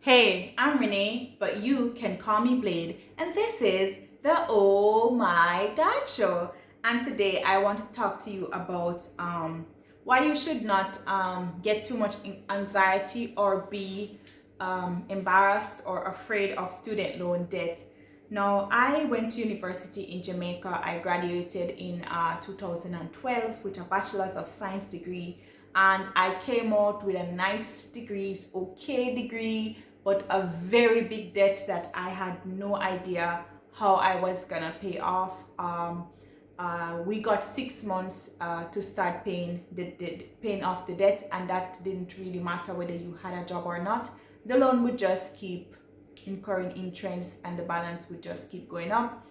Hey, I'm Renee, but you can call me Blade, and this is the Oh My God Show. And today I want to talk to you about why you should not get too much anxiety or be embarrassed or afraid of student loan debt. Now, I went to university in Jamaica. I graduated in 2012 with a Bachelor's of Science degree, and I came out with a nice degree, okay degree, but a very big debt that I had no idea how I was gonna pay off. We got 6 months to start paying off the debt, and that didn't really matter whether you had a job or not. The loan would just keep incurring interest, and the balance would just keep going up.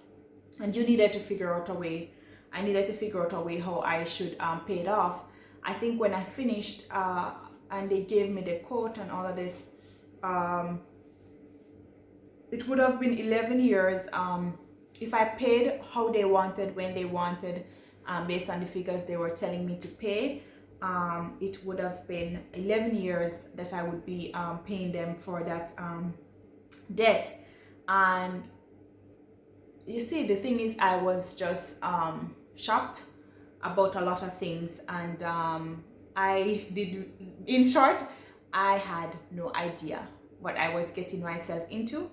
And you needed to figure out a way. I needed to figure out a way how I should pay it off. I think when I finished, and they gave me the quote and all of this, um, it would have been 11 years if I paid how they wanted, when they wanted, based on the figures they were telling me to pay. It would have been 11 years that I would be paying them for that debt. And you see, the thing is, I was just shocked about a lot of things, and I did, in short, I had no idea what I was getting myself into.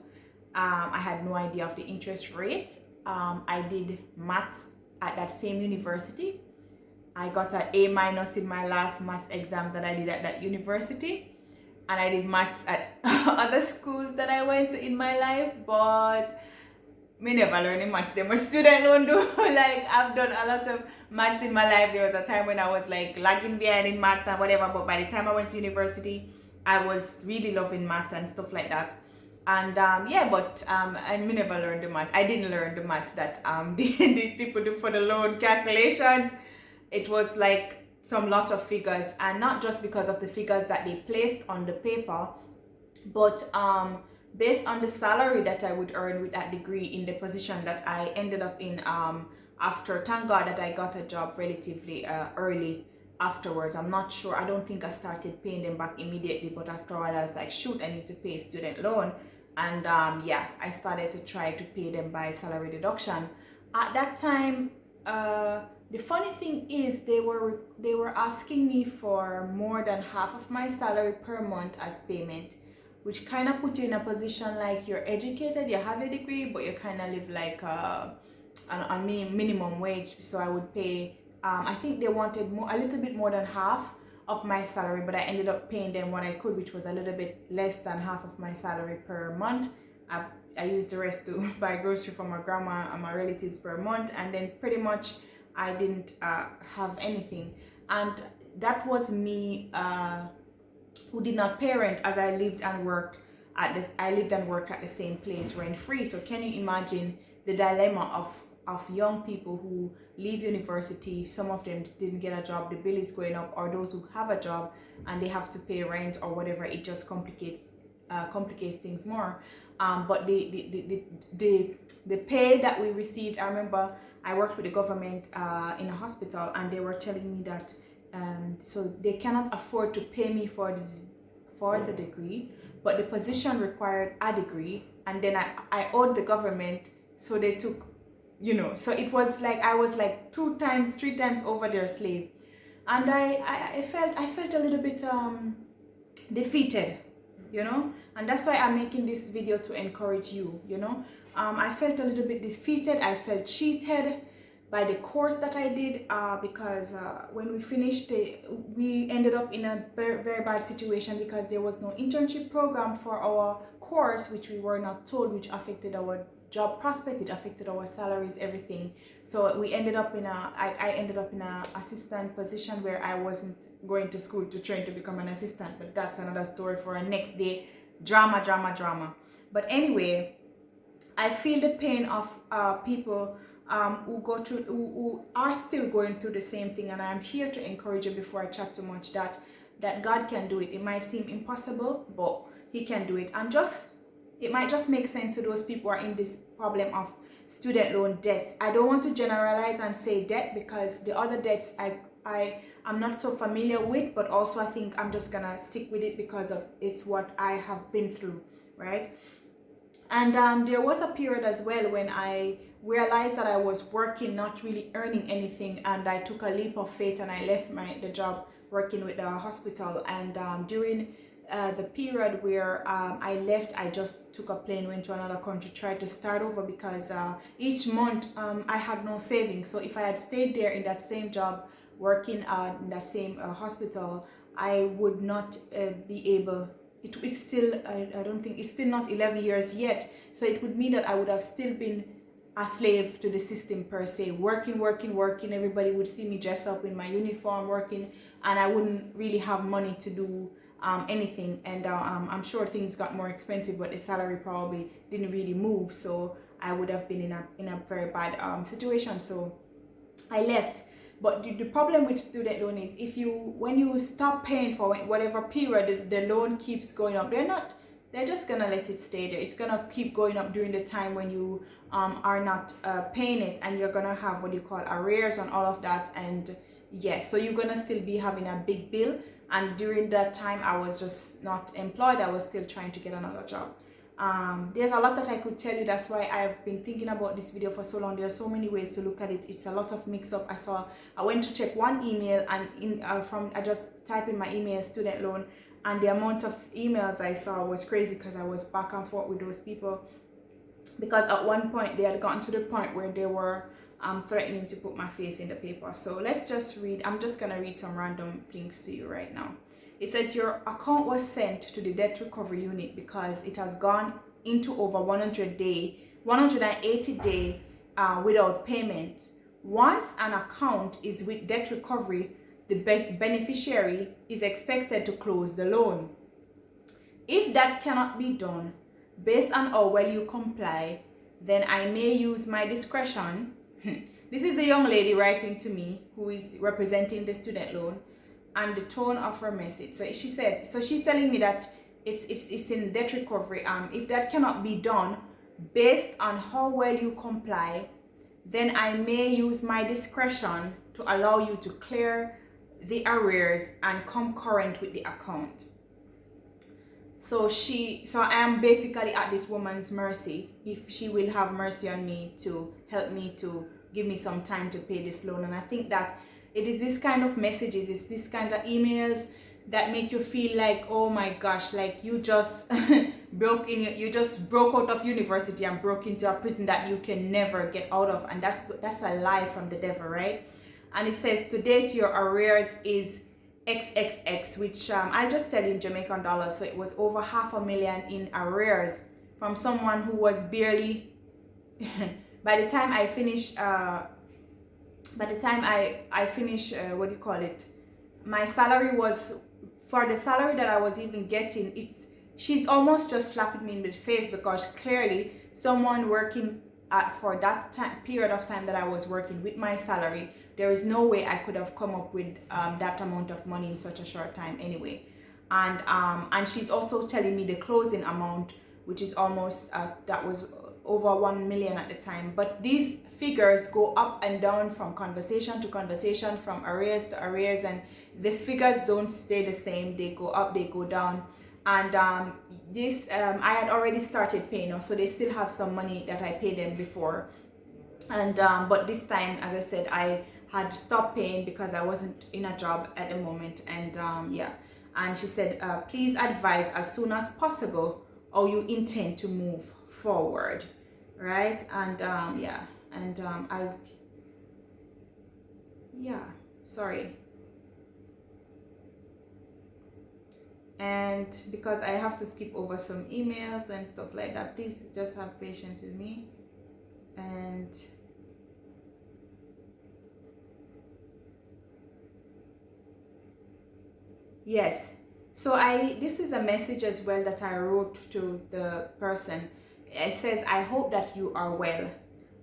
I had no idea of the interest rate. I did maths at that same university. I got an A minus in my last maths exam that I did at that university. And I did maths at other schools that I went to in my life, but me never learn in maths. Them a student loan do. Like, I've done a lot of maths in my life. There was a time when I was like lagging behind in maths and whatever, but by the time I went to university, I was really loving maths and stuff like that. And yeah, but I never learned the math. I didn't learn the maths that these people do for the loan calculations. It was like some lot of figures, and not just because of the figures that they placed on the paper, but based on the salary that I would earn with that degree in the position that I ended up in, after, thank God that I got a job relatively early afterwards. I'm not sure, I don't think I started paying them back immediately, but after a while I was like, shoot, I need to pay student loan. And yeah, I started to try to pay them by salary deduction. At that time, the funny thing is, they were asking me for more than half of my salary per month as payment, which kind of put you in a position like you're educated, you have a degree, but you kind of live like on minimum wage. So I would pay, I think they wanted more, a little bit more than half of my salary, but I ended up paying them what I could, which was a little bit less than half of my salary per month. I used the rest to buy grocery for my grandma and my relatives per month, and then pretty much I didn't have anything. And that was me who did not parent, as I lived and worked at the same place rent free. So can you imagine the dilemma of young people who leave university? Some of them didn't get a job, the bill is going up, or those who have a job and they have to pay rent or whatever. It just complicates things more. But the pay that we received, I remember I worked with the government in a hospital, and they were telling me that so they cannot afford to pay me for the degree, but the position required a degree, and then I owed the government, so they took, so it was like I was like 2 times, 3 times over their slave. And I felt a little bit defeated, and that's why I'm making this video, to encourage you. I felt a little bit defeated. I felt cheated by the course that I did, because when we finished, we ended up in a very, very bad situation, because there was no internship program for our course, which we were not told, which affected our job prospect, it affected our salaries, everything. So we ended up in I ended up in a assistant position where I wasn't going to school to train to become an assistant, but that's another story for a next day. Drama. But anyway, I feel the pain of people who go through, who are still going through the same thing, and I'm here to encourage you, before I chat too much, that God can do it. It might seem impossible, but He can do it. And it might just make sense to those people who are in this problem of student loan debt. I don't want to generalize and say debt, because the other debts I I'm not so familiar with, but also I think I'm just gonna stick with it because of it's what I have been through, right? And there was a period as well when I realized that I was working, not really earning anything, and I took a leap of faith and I left the job working with the hospital. And during the period where I left, I just took a plane, went to another country, tried to start over because each month I had no savings. So if I had stayed there in that same job, working in that same hospital, I would not be able. It's still, I don't think, it's still not 11 years yet. So it would mean that I would have still been a slave to the system per se, working. Everybody would see me dress up in my uniform, working, and I wouldn't really have money to do anything. And I'm sure things got more expensive, but the salary probably didn't really move. So I would have been in a very bad situation. So I left. But the problem with student loan is when you stop paying for whatever period, the loan keeps going up. They're just gonna let it stay there. It's gonna keep going up during the time when you are not paying it, and you're gonna have what you call arrears on all of that. And yes, so you're gonna still be having a big bill. And during that time, I was just not employed. I was still trying to get another job. There's a lot that I could tell you. That's why I've been thinking about this video for so long. There are so many ways to look at it. It's a lot of mix up. I went to check one email, and I just typed in my email student loan, and the amount of emails I saw was crazy because I was back and forth with those people, because at one point they had gotten to the point where they were threatening to put my face in the paper. So let's just read. I'm just gonna read some random things to you right now. It says your account was sent to the debt recovery unit because it has gone into over 180 day without payment. Once an account is with debt recovery, the beneficiary is expected to close the loan. If that cannot be done, based on how well you comply, then I may use my discretion. This is the young lady writing to me who is representing the student loan, and the tone of her message. So she said, so she's telling me that it's in debt recovery. If that cannot be done based on how well you comply, then I may use my discretion to allow you to clear the arrears and come current with the account. So I am basically at this woman's mercy, if she will have mercy on me to help me to give me some time to pay this loan. And I think that it is this kind of messages, it's this kind of emails that make you feel like, oh my gosh, like you just you just broke out of university and broke into a prison that you can never get out of. And that's a lie from the devil, right? And it says to date your arrears is XXX, which I just tell in Jamaican dollars. So it was over $500,000 in arrears from someone who was barely by the time I finished what do you call it, my salary was, for the salary that I was even getting, she's almost just slapping me in the face, because clearly someone working for that period of time that I was working with my salary, there is no way I could have come up with that amount of money in such a short time anyway. And she's also telling me the closing amount, which is almost that was over 1 million at the time. But these figures go up and down from conversation to conversation, from arrears to arrears, and these figures don't stay the same. They go up, they go down. And I had already started paying now, so they still have some money that I paid them before. And but this time, as I said, I had stopped paying because I wasn't in a job at the moment. And yeah, and she said, please advise as soon as possible how you intend to move forward, right? And yeah, and sorry. And because I have to skip over some emails and stuff like that, please just have patience with me. And yes, so this is a message as well that I wrote to the person. It says, I hope that you are well.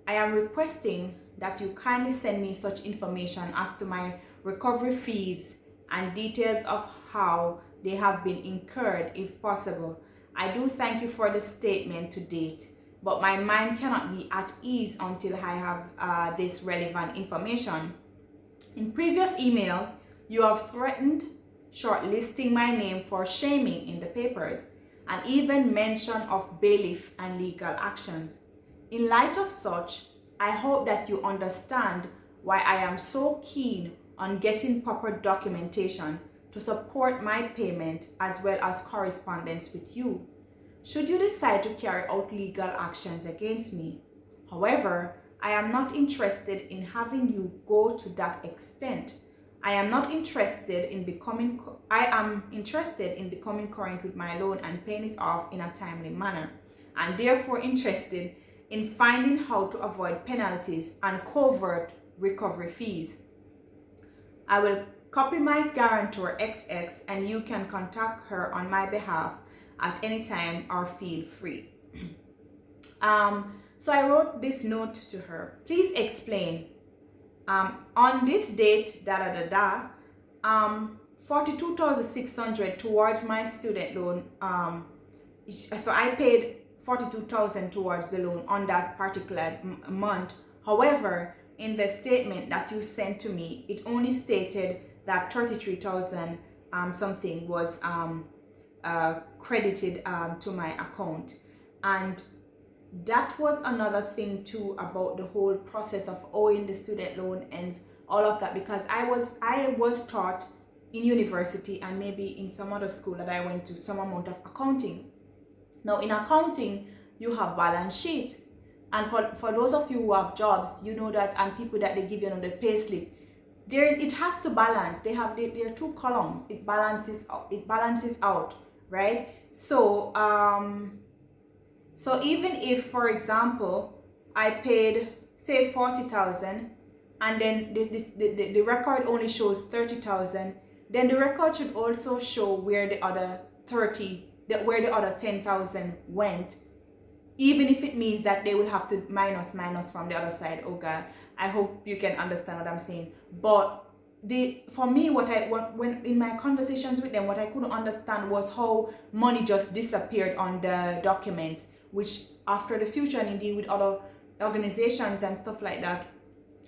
I am requesting that you kindly send me such information as to my recovery fees and details of how they have been incurred if possible. I do thank you for the statement to date, but my mind cannot be at ease until I have this relevant information. In previous emails, You have threatened shortlisting my name for shaming in the papers, and even mention of bailiff and legal actions. In light of such, I hope that you understand why I am so keen on getting proper documentation to support my payment as well as correspondence with you, should you decide to carry out legal actions against me. However, I am not interested in having you go to that extent. I am interested in becoming current with my loan and paying it off in a timely manner, and therefore interested in finding how to avoid penalties and covert recovery fees. I will copy my guarantor XX, and you can contact her on my behalf at any time or feel free. So I wrote this note to her. Please explain. On this date, 42,600 towards my student loan. So I paid 42,000 towards the loan on that particular month. However, in the statement that you sent to me, it only stated that 33,000 something was credited to my account. And that was another thing too about the whole process of owing the student loan and all of that, because I was taught in university and maybe in some other school that I went to some amount of accounting. Now in accounting, you have balance sheet, and for those of you who have jobs, you know that, and people that they give you on the pay slip, it has to balance. There are two columns. It balances out, right? So so even if, for example, I paid say 40,000 and then the record only shows 30,000, then the record should also show where the other 10,000 went, even if it means that they will have to minus from the other side. Oh God, I hope you can understand what I'm saying. But for me, when in my conversations with them, what I couldn't understand was how money just disappeared on the documents, which after the future and indeed with other organizations and stuff like that,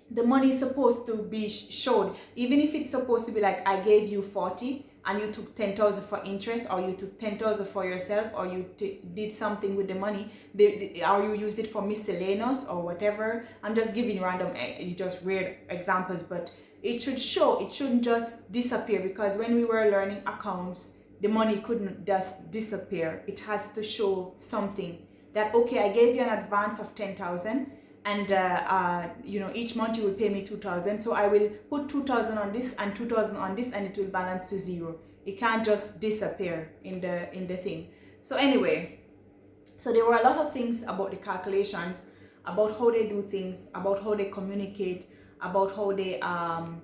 the money is supposed to be showed, even if it's supposed to be like, I gave you 40 and you took 10,000 for interest, or you took 10,000 for yourself, or you did something with the money, or you use it for miscellaneous or whatever. I'm just giving random, just weird examples, but it should show. It shouldn't just disappear, because when we were learning accounts, the money couldn't just disappear. It has to show something that, okay, I gave you an advance of 10,000, and each month you will pay me 2,000, so I will put 2,000 on this and 2,000 on this, and it will balance to zero. It can't just disappear in the thing. So anyway, so there were a lot of things about the calculations, about how they do things, about how they communicate, about how they about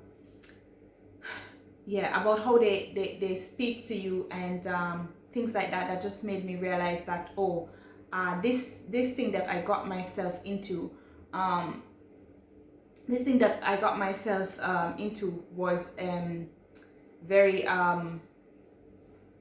how they speak to you, and things like that just made me realize that, this thing that I got myself into, was very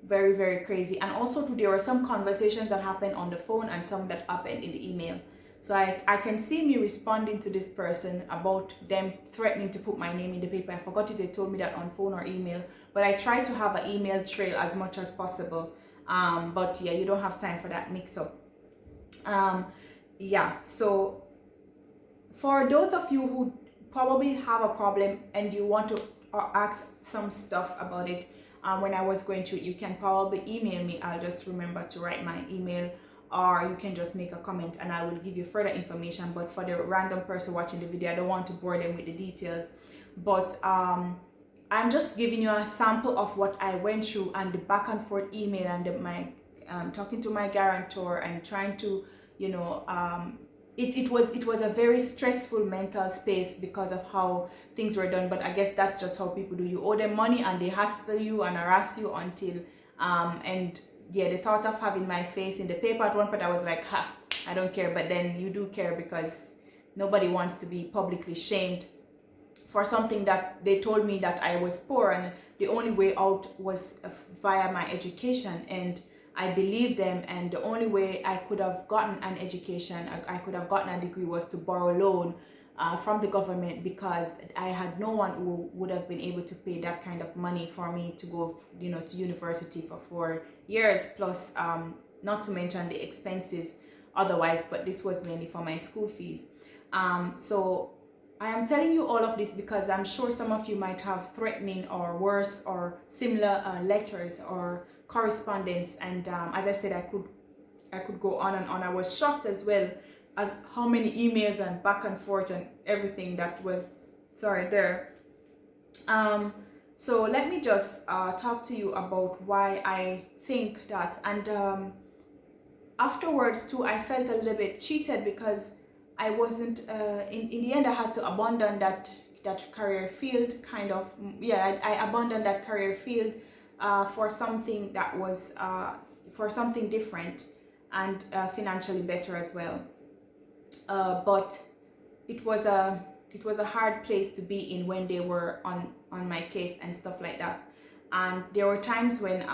very, very crazy. And also there were some conversations that happened on the phone and some that happened in the email. So I can see me responding to this person about them threatening to put my name in the paper. I forgot if they told me that on phone or email, but I try to have an email trail as much as possible. But yeah, you don't have time for that mix up. So for those of you who probably have a problem and you want to ask some stuff about it, when I was going through it, you can probably email me. I'll just remember to write my email, or you can just make a comment and I will give you further information. But for the random person watching the video, I don't want to bore them with the details, but I'm just giving you a sample of what I went through, and the back and forth email, and my talking to my guarantor and trying to, it was a very stressful mental space because of how things were done. But I guess that's just how people do. You owe them money and they hassle you and harass you until and yeah, the thought of having my face in the paper at one point, I was like, I don't care. But then you do care, because nobody wants to be publicly shamed for something that they told me that I was poor and the only way out was via my education. And I believed them, and the only way I could have gotten an education, I could have gotten a degree, was to borrow loan from the government, because I had no one who would have been able to pay that kind of money for me to go, to university for 4 years, plus not to mention the expenses otherwise, but this was mainly for my school fees. So I am telling you all of this because I'm sure some of you might have threatening or worse or similar letters or correspondence, and as I said, I could go on and on. I was shocked as well as how many emails and back and forth and everything that was there. So let me just talk to you about why I think that, and afterwards too, I felt a little bit cheated because I wasn't in the end I had to abandon that career field, kind of. I abandoned that career field for something that was for something different and financially better as well. But it was a hard place to be in when they were on my case and stuff like that. And there were times when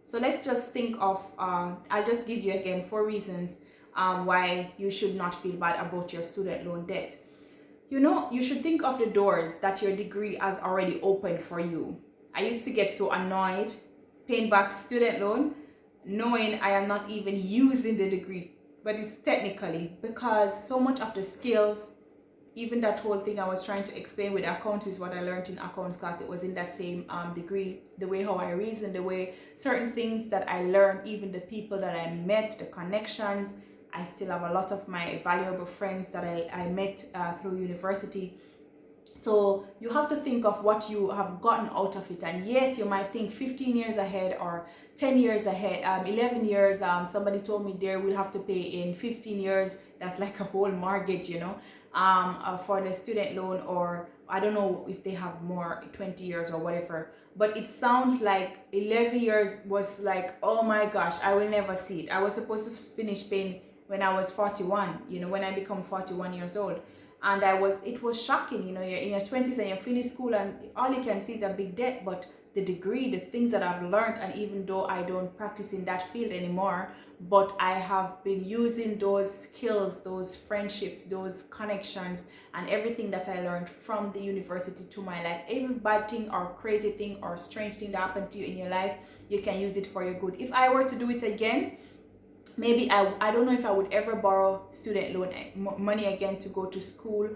so let's just think of I'll just give you again 4 reasons why you should not feel bad about your student loan debt. You should think of the doors that your degree has already opened for you. I used to get so annoyed paying back student loan, knowing I am not even using the degree, but it's technically because so much of the skills, even that whole thing I was trying to explain with accounts is what I learned in accounts class. It was in that same degree, the way how I reason, the way certain things that I learned, even the people that I met, the connections. I still have a lot of my valuable friends that I met through university. So you have to think of what you have gotten out of it. And yes, you might think 15 years ahead or 10 years ahead, 11 years. Somebody told me they will have to pay in 15 years. That's like a whole mortgage, for the student loan, or I don't know if they have more, 20 years or whatever. But it sounds like 11 years was like, oh my gosh, I will never see it. I was supposed to finish paying when I was 41, when I become 41 years old. And it was shocking, you're in your 20s and you finish school and all you can see is a big debt. But the degree, the things that I've learned, and even though I don't practice in that field anymore, but I have been using those skills, those friendships, those connections, and everything that I learned from the university to my life. Every bad thing or crazy thing or strange thing that happened to you in your life, you can use it for your good. If I were to do it again, maybe I don't know if I would ever borrow student loan money again to go to school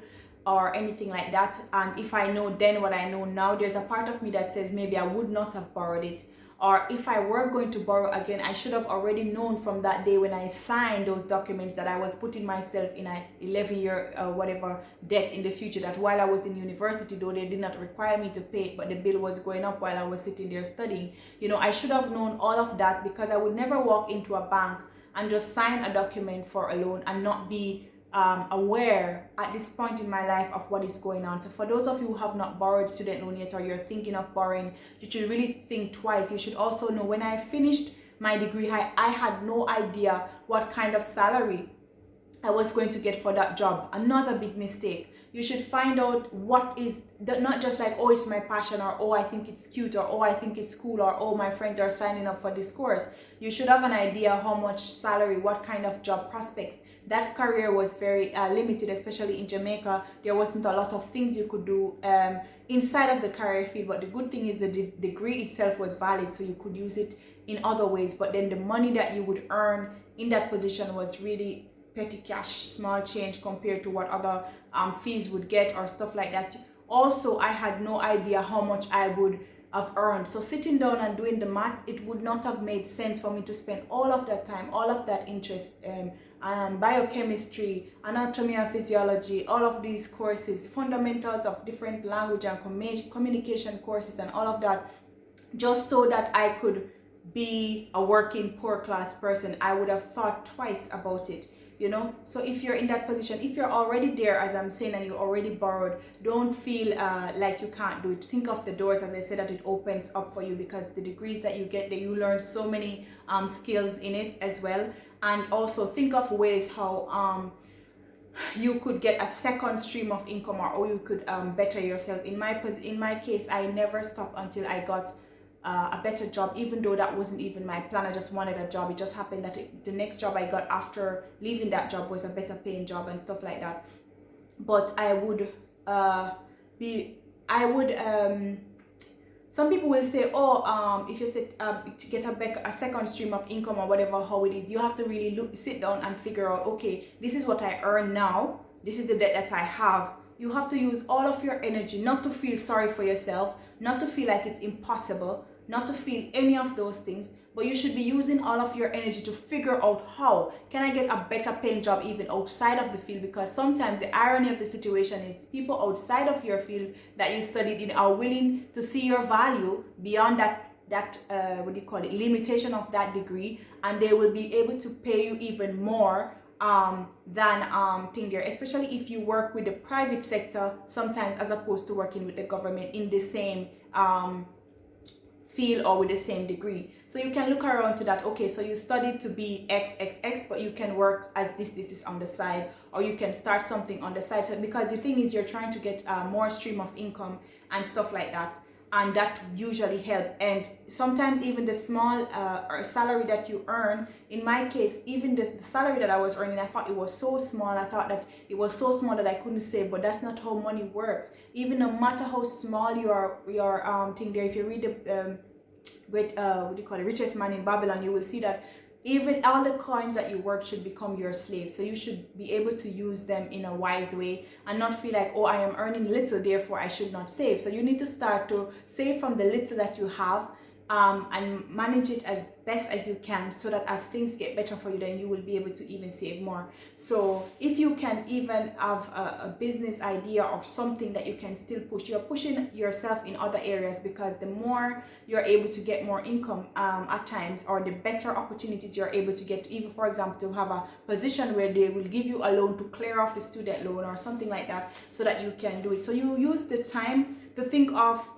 or anything like that. And if I know then what I know now, there's a part of me that says maybe I would not have borrowed it. Or if I were going to borrow again, I should have already known from that day when I signed those documents that I was putting myself in an 11-year whatever debt in the future, that while I was in university, though they did not require me to pay it, but the bill was going up while I was sitting there studying. I should have known all of that, because I would never walk into a bank and just sign a document for a loan and not be aware at this point in my life of what is going on. So for those of you who have not borrowed student loan yet, or you're thinking of borrowing, you should really think twice. You should also know, when I finished my degree, I had no idea what kind of salary I was going to get for that job. Another big mistake. You should find out what is not just like, oh, it's my passion, or oh, I think it's cute, or oh, I think it's cool, or oh, my friends are signing up for this course. You should have an idea how much salary, what kind of job prospects. That career was very limited, especially in Jamaica. There wasn't a lot of things you could do inside of the career field, but the good thing is the degree itself was valid, so you could use it in other ways. But then the money that you would earn in that position was really petty cash, small change compared to what other fees would get or stuff like that. Also, I had no idea how much I would have earned. So sitting down and doing the math, it would not have made sense for me to spend all of that time, all of that interest, biochemistry, anatomy and physiology, all of these courses, fundamentals of different language and communication courses and all of that, just so that I could be a working poor class person. I would have thought twice about it. So if you're in that position, if you're already there, as I'm saying, and you already borrowed, don't feel like you can't do it. Think of the doors, as I said, that it opens up for you, because the degrees that you get there, you learn so many skills in it as well. And also think of ways how you could get a second stream of income, or you could better yourself. In my case, I never stopped until I got a better job, even though that wasn't even my plan. I just wanted a job. It just happened that the next job I got after leaving that job was a better paying job and stuff like that. but I would be I would some people will say, oh, if you to get a second stream of income or whatever, how it is, you have to really sit down and figure out, okay, this is what I earn now, this is the debt that I have. You have to use all of your energy, not to feel sorry for yourself, not to feel like it's impossible, not to feel any of those things, but you should be using all of your energy to figure out how can I get a better paying job even outside of the field, because sometimes the irony of the situation is people outside of your field that you studied in are willing to see your value beyond that what do you call it, limitation of that degree, and they will be able to pay you even more than thing there, especially if you work with the private sector sometimes as opposed to working with the government in the same field or with the same degree. So you can look around to that, okay, so you studied to be XXX, but you can work as this is on the side, or you can start something on the side. So because the thing is, you're trying to get more stream of income and stuff like that, and that usually help. And sometimes even the small salary that you earn, in my case, even the salary that I was earning, I thought it was so small. I thought that it was so small that I couldn't save, but that's not how money works. Even no matter how small your thing there, if you read the what do you call it, Richest Man in Babylon, you will see that even all the coins that you work should become your slave. So you should be able to use them in a wise way and not feel like, oh, I am earning little, therefore I should not save. So you need to start to save from the little that you have, and manage it as best as you can, so that as things get better for you, then you will be able to even save more. So if you can even have a business idea or something that you can still push, you're pushing yourself in other areas, because the more you're able to get more income at times, or the better opportunities you're able to get, even for example to have a position where they will give you a loan to clear off the student loan or something like that, so that you can do it. So you use the time to think of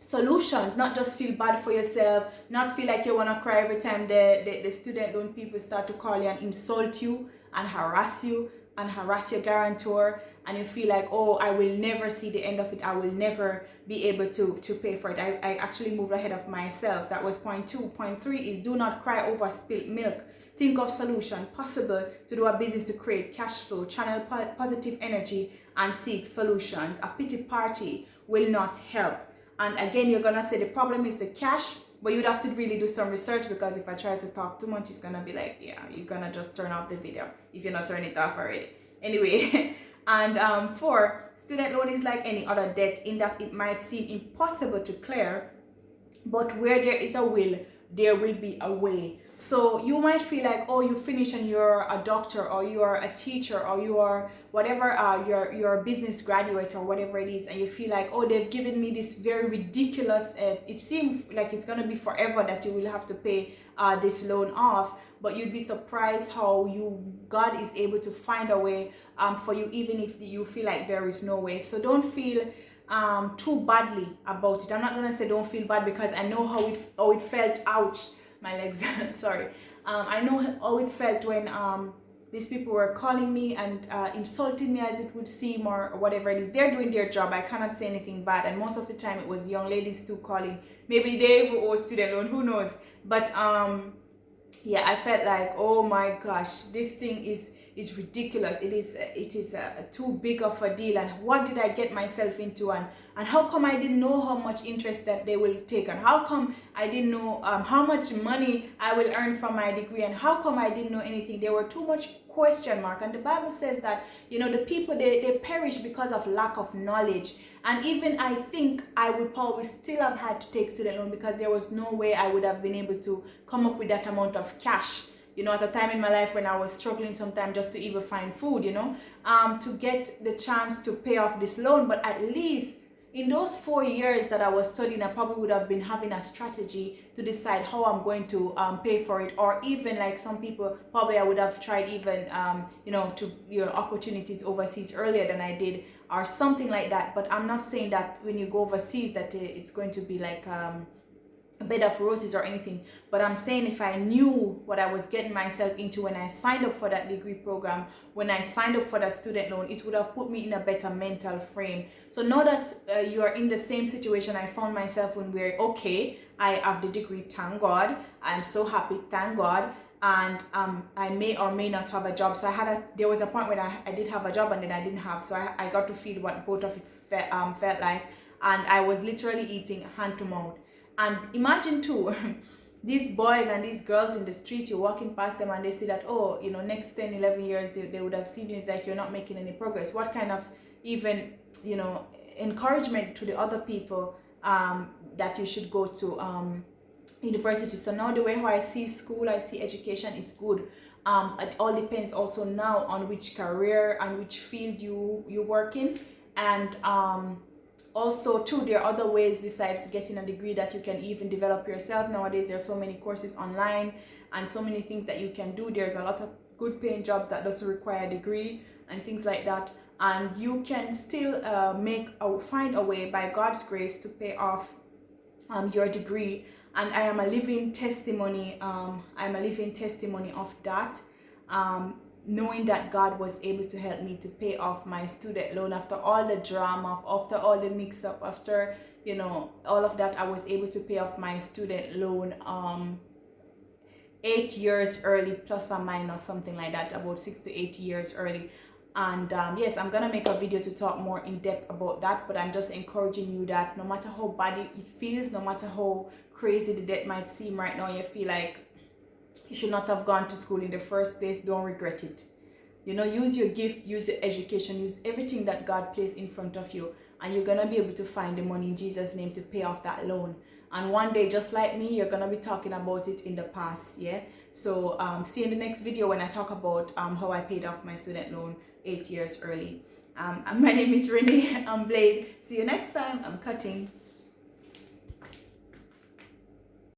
solutions, not just feel bad for yourself, not feel like you want to cry every time the student loan people start to call you and insult you and harass your guarantor, and you feel like, oh, I will never see the end of it, I will never be able to pay for it. I actually moved ahead of myself. That was point 2. Point 3 is do not cry over spilt milk. Think of solution possible to do a business to create cash flow, channel positive energy, and seek solutions. A pity party will not help. And again, you're gonna say the problem is the cash, but you'd have to really do some research, because if I try to talk too much, it's gonna be like, yeah, you're gonna just turn off the video if you're not turning it off already. Anyway, and 4, student loan is like any other debt in that it might seem impossible to clear, but where there is a will, there will be a way. So you might feel like, oh, you finish and you're a doctor, or you are a teacher, or you are whatever, you're a business graduate or whatever it is, and you feel like, oh, they've given me this very ridiculous, it seems like it's going to be forever that you will have to pay this loan off, but you'd be surprised how God is able to find a way for you, even if you feel like there is no way. So don't feel too badly about it. I'm not gonna say don't feel bad, because I know how it felt. Ouch, my legs. Sorry. I know how it felt when these people were calling me and insulting me, as it would seem, or whatever it is. They're doing their job. I cannot say anything bad, and most of the time it was young ladies too calling. Maybe they owe student loan, who knows. But yeah, I felt like, oh my gosh, this thing is ridiculous. It is too big of a deal, and what did I get myself into, and how come I didn't know how much interest that they will take, and how come I didn't know how much money I will earn from my degree, and how come I didn't know anything. There were too much question mark, and the Bible says that, you know, the people they perish because of lack of knowledge. And even I think I would probably still have had to take student loan, because there was no way I would have been able to come up with that amount of cash, you know, at a time in my life when I was struggling sometimes just to even find food, you know, to get the chance to pay off this loan. But at least in those 4 years that I was studying, I probably would have been having a strategy to decide how I'm going to pay for it. Or even like some people, probably I would have tried even, you know, to your opportunities overseas earlier than I did, or something like that. But I'm not saying that when you go overseas that it's going to be like a bed of roses or anything, but I'm saying if I knew what I was getting myself into when I signed up for that degree program, when I signed up for that student loan, it would have put me in a better mental frame. So now that you are in the same situation I found myself when, we're okay, I have the degree, thank God, I'm so happy, thank God, and I may or may not have a job. So there was a point when I did have a job and then I didn't have. So I got to feel what both of it felt like, and I was literally eating hand to mouth. And imagine too, these boys and these girls in the street, you're walking past them and they see that, oh, you know, next 10, 11 years they would have seen you. It's like you're not making any progress. What kind of even, you know, encouragement to the other people that you should go to university. So now the way how I see school, I see education is good. It all depends also now on which career and which field you work in. And also too, there are other ways besides getting a degree that you can even develop yourself. Nowadays there are so many courses online and so many things that you can do. There's a lot of good paying jobs that doesn't require a degree and things like that, and you can still find a way by God's grace to pay off your degree. And I am a living testimony. I'm a living testimony of that. Knowing that God was able to help me to pay off my student loan after all the drama, after all the mix up, after, you know, all of that, I was able to pay off my student loan 8 years early, plus or minus something like that, about 6 to 8 years early. And yes, I'm gonna make a video to talk more in depth about that, but I'm just encouraging you that no matter how bad it feels, no matter how crazy the debt might seem right now, you feel like you should not have gone to school in the first place, don't regret it. You know, use your gift, use your education, use everything that God placed in front of you, and you're gonna be able to find the money in Jesus' name to pay off that loan. And one day, just like me, you're gonna be talking about it in the past. Yeah, so see you in the next video when I talk about how I paid off my student loan 8 years early. My name is Renee. I'm Blade. See you next time. I'm cutting.